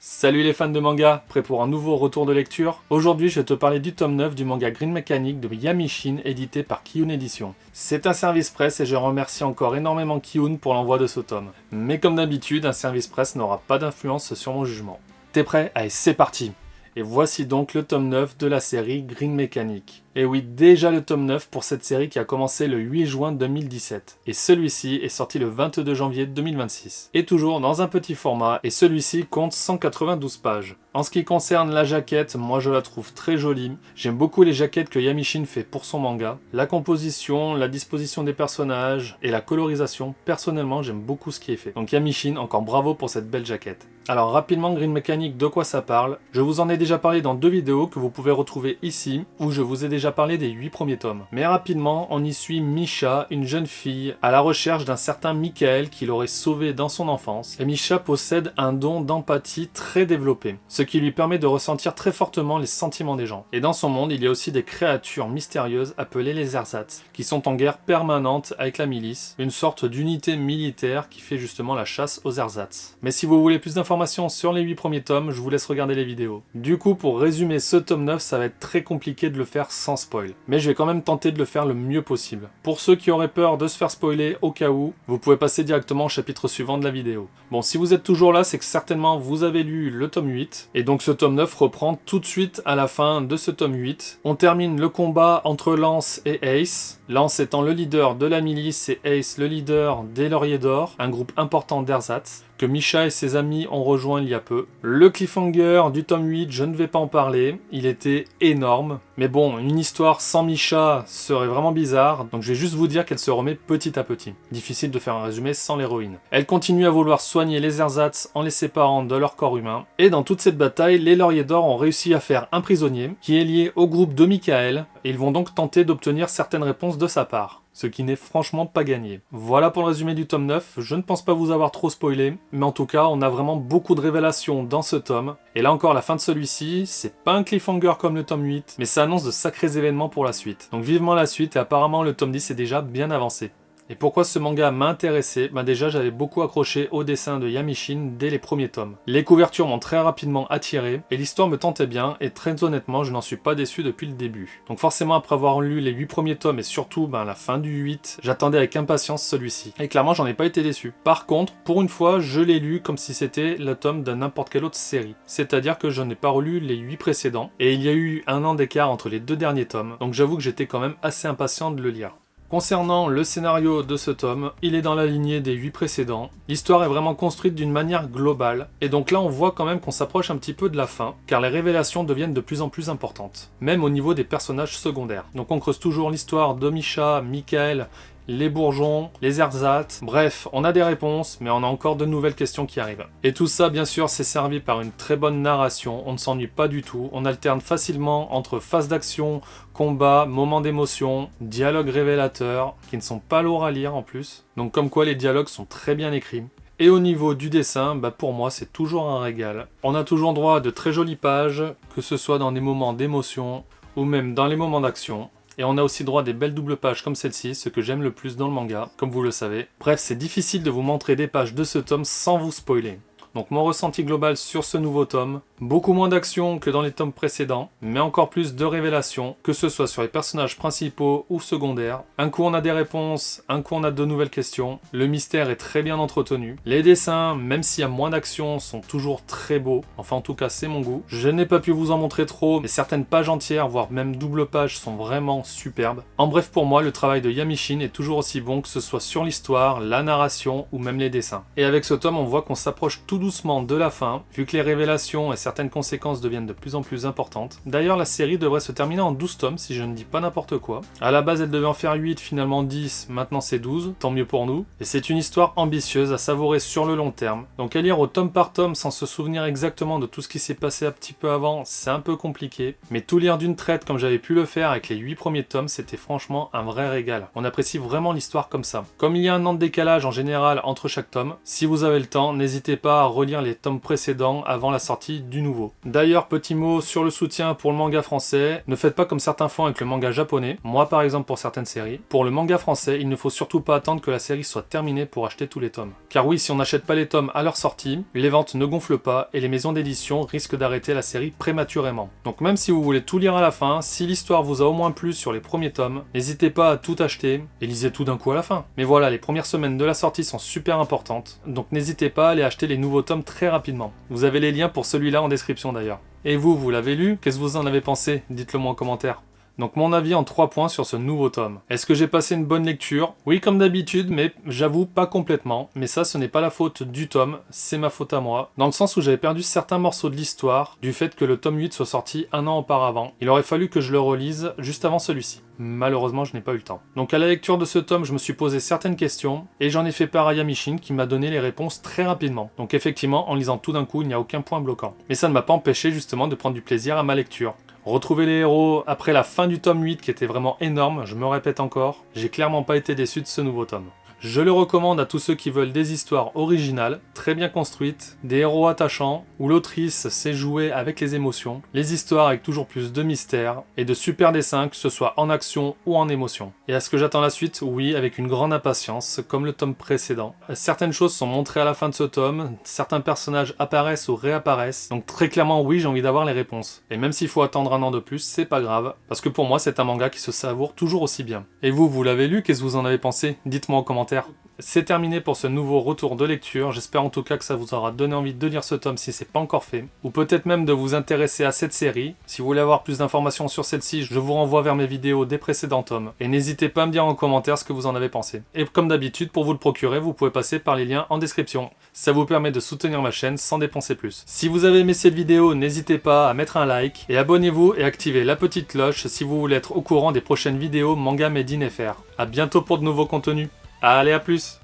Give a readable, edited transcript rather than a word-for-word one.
Salut les fans de manga, prêt pour un nouveau retour de lecture? Aujourd'hui je vais te parler du tome 9 du manga Green Mechanic de Yamishin édité par Kiyun Édition. C'est un service presse et je remercie encore énormément Kiyun pour l'envoi de ce tome. Mais comme d'habitude, un service presse n'aura pas d'influence sur mon jugement. T'es prêt? Allez, c'est parti! Et voici donc le tome 9 de la série Green Mechanic. Et oui, déjà le tome 9 pour cette série qui a commencé le 8 juin 2017. Et celui-ci est sorti le 22 janvier 2026. Et toujours dans un petit format, et celui-ci compte 192 pages. En ce qui concerne la jaquette, moi je la trouve très jolie. J'aime beaucoup les jaquettes que Yamishin fait pour son manga. La composition, la disposition des personnages et la colorisation, personnellement j'aime beaucoup ce qui est fait. Donc Yamishin, encore bravo pour cette belle jaquette. Alors rapidement, Green Mechanic, de quoi ça parle? Je vous en ai déjà parlé dans 2 vidéos que vous pouvez retrouver ici, où je vous ai déjà parlé des 8 premiers tomes. Mais rapidement, on y suit Misha, une jeune fille, à la recherche d'un certain Michael qui l'aurait sauvé dans son enfance. Et Misha possède un don d'empathie très développé, ce qui lui permet de ressentir très fortement les sentiments des gens. Et dans son monde, il y a aussi des créatures mystérieuses appelées les ersatz, qui sont en guerre permanente avec la milice, une sorte d'unité militaire qui fait justement la chasse aux ersatz. Mais si vous voulez plus d'informations sur les 8 premiers tomes, je vous laisse regarder les vidéos. Du coup, pour résumer ce tome 9, ça va être très compliqué de le faire sans spoil. Mais je vais quand même tenter de le faire le mieux possible. Pour ceux qui auraient peur de se faire spoiler au cas où, vous pouvez passer directement au chapitre suivant de la vidéo. Bon, si vous êtes toujours là, c'est que certainement vous avez lu le tome 8, et donc ce tome 9 reprend tout de suite à la fin de ce tome 8. On termine le combat entre Lance et Ace, Lance étant le leader de la milice et Ace le leader des Lauriers d'Or, un groupe important d'ersatz, que Misha et ses amis ont rejoint il y a peu. Le cliffhanger du tome 8, je ne vais pas en parler, il était énorme. Mais bon, une histoire sans Misha serait vraiment bizarre, donc je vais juste vous dire qu'elle se remet petit à petit. Difficile de faire un résumé sans l'héroïne. Elle continue à vouloir soigner les ersatz en les séparant de leur corps humain. Et dans toute cette bataille, les Lauriers d'Or ont réussi à faire un prisonnier qui est lié au groupe de Michael, et ils vont donc tenter d'obtenir certaines réponses de sa part. Ce qui n'est franchement pas gagné. Voilà pour le résumé du tome 9, je ne pense pas vous avoir trop spoilé, mais en tout cas on a vraiment beaucoup de révélations dans ce tome, et là encore la fin de celui-ci, c'est pas un cliffhanger comme le tome 8, mais ça annonce de sacrés événements pour la suite. Donc vivement la suite, et apparemment le tome 10 est déjà bien avancé. Et pourquoi ce manga m'a intéressé? Déjà j'avais beaucoup accroché au dessin de Yamishin dès les premiers tomes. Les couvertures m'ont très rapidement attiré, et l'histoire me tentait bien, et très honnêtement je n'en suis pas déçu depuis le début. Donc forcément après avoir lu les 8 premiers tomes, et surtout la fin du 8, j'attendais avec impatience celui-ci. Et clairement j'en ai pas été déçu. Par contre, pour une fois, je l'ai lu comme si c'était le tome de n'importe quelle autre série. C'est-à-dire que je n'ai pas relu les 8 précédents, et il y a eu 1 an d'écart entre les 2 derniers tomes, donc j'avoue que j'étais quand même assez impatient de le lire. Concernant le scénario de ce tome, il est dans la lignée des 8 précédents. L'histoire est vraiment construite d'une manière globale, et donc là on voit quand même qu'on s'approche un petit peu de la fin, car les révélations deviennent de plus en plus importantes, même au niveau des personnages secondaires. Donc on creuse toujours l'histoire de Misha, Michael, les bourgeons, les ersatz, bref, on a des réponses, mais on a encore de nouvelles questions qui arrivent. Et tout ça, bien sûr, c'est servi par une très bonne narration, on ne s'ennuie pas du tout, on alterne facilement entre phases d'action, combat, moments d'émotion, dialogues révélateurs, qui ne sont pas lourds à lire en plus, donc comme quoi les dialogues sont très bien écrits. Et au niveau du dessin, pour moi c'est toujours un régal. On a toujours droit à de très jolies pages, que ce soit dans des moments d'émotion, ou même dans les moments d'action. Et on a aussi droit à des belles doubles pages comme celle-ci, ce que j'aime le plus dans le manga, comme vous le savez. Bref, c'est difficile de vous montrer des pages de ce tome sans vous spoiler. Donc mon ressenti global sur ce nouveau tome, beaucoup moins d'action que dans les tomes précédents, mais encore plus de révélations, que ce soit sur les personnages principaux ou secondaires. Un coup on a des réponses, un coup on a de nouvelles questions, le mystère est très bien entretenu. Les dessins, même s'il y a moins d'action, sont toujours très beaux, enfin en tout cas c'est mon goût. Je n'ai pas pu vous en montrer trop, mais certaines pages entières, voire même double pages, sont vraiment superbes. En bref, pour moi, le travail de Yamishin est toujours aussi bon, que ce soit sur l'histoire, la narration ou même les dessins. Et avec ce tome, on voit qu'on s'approche tout doucement de la fin, vu que les révélations et certaines conséquences deviennent de plus en plus importantes. D'ailleurs, la série devrait se terminer en 12 tomes, si je ne dis pas n'importe quoi. À la base, elle devait en faire 8, finalement 10, maintenant c'est 12, tant mieux pour nous. Et c'est une histoire ambitieuse à savourer sur le long terme. Donc à lire au tome par tome sans se souvenir exactement de tout ce qui s'est passé un petit peu avant, c'est un peu compliqué. Mais tout lire d'une traite comme j'avais pu le faire avec les 8 premiers tomes, c'était franchement un vrai régal. On apprécie vraiment l'histoire comme ça. Comme il y a 1 an de décalage en général entre chaque tome, si vous avez le temps, n'hésitez pas à relire les tomes précédents avant la sortie du nouveau. D'ailleurs, petit mot sur le soutien pour le manga français, ne faites pas comme certains font avec le manga japonais, moi par exemple pour certaines séries. Pour le manga français, il ne faut surtout pas attendre que la série soit terminée pour acheter tous les tomes. Car oui, si on n'achète pas les tomes à leur sortie, les ventes ne gonflent pas et les maisons d'édition risquent d'arrêter la série prématurément. Donc même si vous voulez tout lire à la fin, si l'histoire vous a au moins plu sur les premiers tomes, n'hésitez pas à tout acheter et lisez tout d'un coup à la fin. Mais voilà, les premières semaines de la sortie sont super importantes, donc n'hésitez pas à aller acheter les nouveaux tomes très rapidement. Vous avez les liens pour celui-là en description d'ailleurs. Et vous l'avez lu? Qu'est-ce que vous en avez pensé? Dites-le moi en commentaire. Donc mon avis en 3 points sur ce nouveau tome. Est-ce que j'ai passé une bonne lecture? Oui, comme d'habitude, mais j'avoue pas complètement. Mais ça, ce n'est pas la faute du tome, c'est ma faute à moi. Dans le sens où j'avais perdu certains morceaux de l'histoire, du fait que le tome 8 soit sorti un an auparavant. Il aurait fallu que je le relise juste avant celui-ci. Malheureusement, je n'ai pas eu le temps. Donc à la lecture de ce tome, je me suis posé certaines questions, et j'en ai fait part à Yamishin qui m'a donné les réponses très rapidement. Donc effectivement, en lisant tout d'un coup, il n'y a aucun point bloquant. Mais ça ne m'a pas empêché justement de prendre du plaisir à ma lecture. Retrouver les héros après la fin du tome 8 qui était vraiment énorme, je me répète encore, j'ai clairement pas été déçu de ce nouveau tome. Je le recommande à tous ceux qui veulent des histoires originales, très bien construites, des héros attachants, où l'autrice sait jouer avec les émotions, les histoires avec toujours plus de mystère, et de super dessins, que ce soit en action ou en émotion. Et est-ce que j'attends la suite? Oui, avec une grande impatience, comme le tome précédent. Certaines choses sont montrées à la fin de ce tome, certains personnages apparaissent ou réapparaissent, donc très clairement oui, j'ai envie d'avoir les réponses. Et même s'il faut attendre un an de plus, c'est pas grave, parce que pour moi c'est un manga qui se savoure toujours aussi bien. Et vous l'avez lu? Qu'est-ce que vous en avez pensé? Dites-moi en commentaire. C'est terminé pour ce nouveau retour de lecture, j'espère en tout cas que ça vous aura donné envie de lire ce tome si c'est pas encore fait, ou peut-être même de vous intéresser à cette série. Si vous voulez avoir plus d'informations sur celle-ci, je vous renvoie vers mes vidéos des précédents tomes, et n'hésitez pas à me dire en commentaire ce que vous en avez pensé. Et comme d'habitude, pour vous le procurer, vous pouvez passer par les liens en description. Ça vous permet de soutenir ma chaîne sans dépenser plus. Si vous avez aimé cette vidéo, n'hésitez pas à mettre un like, et abonnez-vous et activez la petite cloche si vous voulez être au courant des prochaines vidéos Manga Made in FR. A bientôt pour de nouveaux contenus. Allez, à plus!